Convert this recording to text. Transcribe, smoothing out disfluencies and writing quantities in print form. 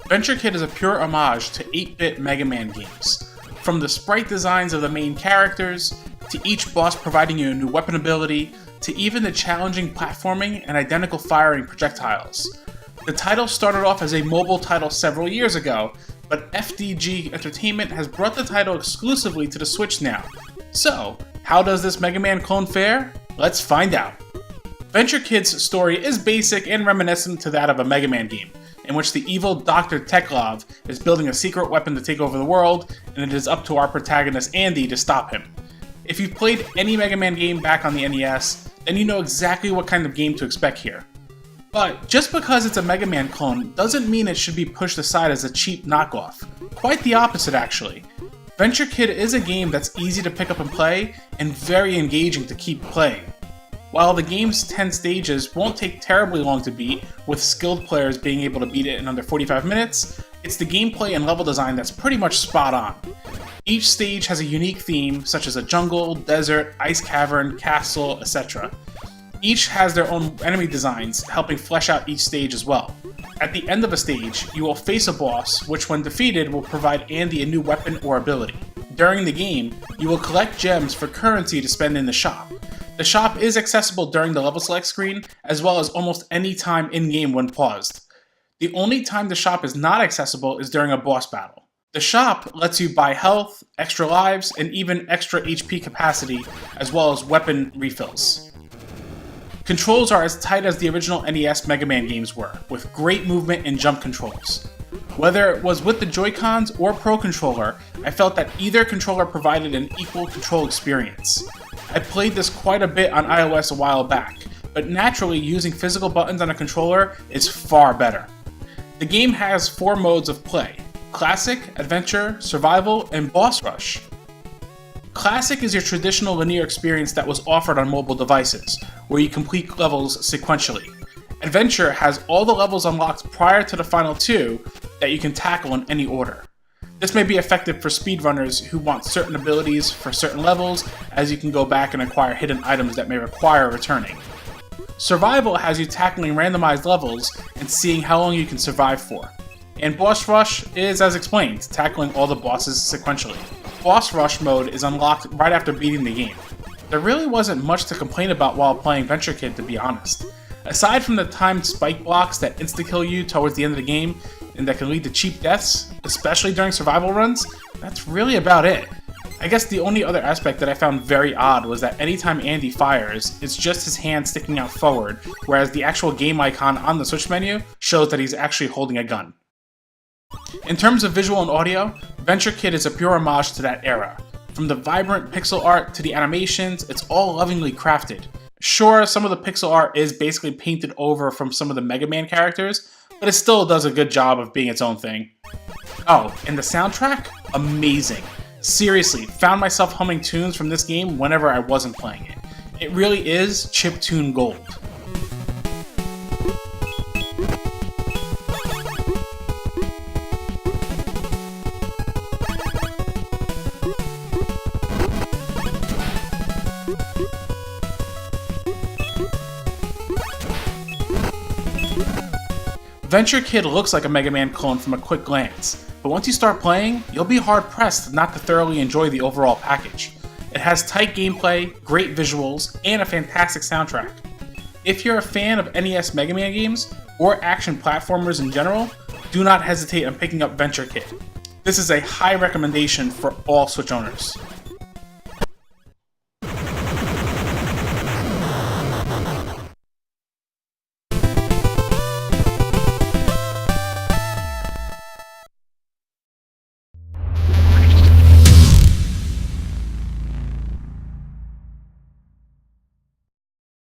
Venture Kid is a pure homage to 8-bit Mega Man games. From the sprite designs of the main characters, to each boss providing you a new weapon ability, to even the challenging platforming and identical firing projectiles. The title started off as a mobile title several years ago, but FDG Entertainment has brought the title exclusively to the Switch now. So, how does this Mega Man clone fare? Let's find out. Venture Kid's story is basic and reminiscent to that of a Mega Man game, in which the evil Dr. Teklov is building a secret weapon to take over the world, and it is up to our protagonist Andy to stop him. If you've played any Mega Man game back on the NES, then you know exactly what kind of game to expect here. But just because it's a Mega Man clone doesn't mean it should be pushed aside as a cheap knockoff. Quite the opposite, actually. Venture Kid is a game that's easy to pick up and play, and very engaging to keep playing. While the game's 10 stages won't take terribly long to beat, with skilled players being able to beat it in under 45 minutes, it's the gameplay and level design that's pretty much spot on. Each stage has a unique theme, such as a jungle, desert, ice cavern, castle, etc. Each has their own enemy designs, helping flesh out each stage as well. At the end of a stage, you will face a boss, which when defeated will provide Andy a new weapon or ability. During the game, you will collect gems for currency to spend in the shop. The shop is accessible during the level select screen, as well as almost any time in-game when paused. The only time the shop is not accessible is during a boss battle. The shop lets you buy health, extra lives, and even extra HP capacity, as well as weapon refills. Controls are as tight as the original NES Mega Man games were, with great movement and jump controls. Whether it was with the Joy-Cons or Pro Controller, I felt that either controller provided an equal control experience. I played this quite a bit on iOS a while back, but naturally using physical buttons on a controller is far better. The game has 4 modes of play: Classic, Adventure, Survival, and Boss Rush. Classic is your traditional linear experience that was offered on mobile devices, where you complete levels sequentially. Adventure has all the levels unlocked prior to the final 2 that you can tackle in any order. This may be effective for speedrunners who want certain abilities for certain levels, as you can go back and acquire hidden items that may require returning. Survival has you tackling randomized levels and seeing how long you can survive for. And Boss Rush is, as explained, tackling all the bosses sequentially. Boss Rush mode is unlocked right after beating the game. There really wasn't much to complain about while playing Venture Kid, to be honest. Aside from the timed spike blocks that insta-kill you towards the end of the game, and that can lead to cheap deaths, especially during survival runs, that's really about it. I guess the only other aspect that I found very odd was that anytime Andy fires, it's just his hand sticking out forward, whereas the actual game icon on the Switch menu shows that he's actually holding a gun. In terms of visual and audio, Venture Kid is a pure homage to that era. From the vibrant pixel art to the animations, it's all lovingly crafted. Sure, some of the pixel art is basically painted over from some of the Mega Man characters, but it still does a good job of being its own thing. Oh, and the soundtrack? Amazing. Seriously, found myself humming tunes from this game whenever I wasn't playing it. It really is chiptune gold. Venture Kid looks like a Mega Man clone from a quick glance, but once you start playing, you'll be hard-pressed not to thoroughly enjoy the overall package. It has tight gameplay, great visuals, and a fantastic soundtrack. If you're a fan of NES Mega Man games, or action platformers in general, do not hesitate on picking up Venture Kid. This is a high recommendation for all Switch owners.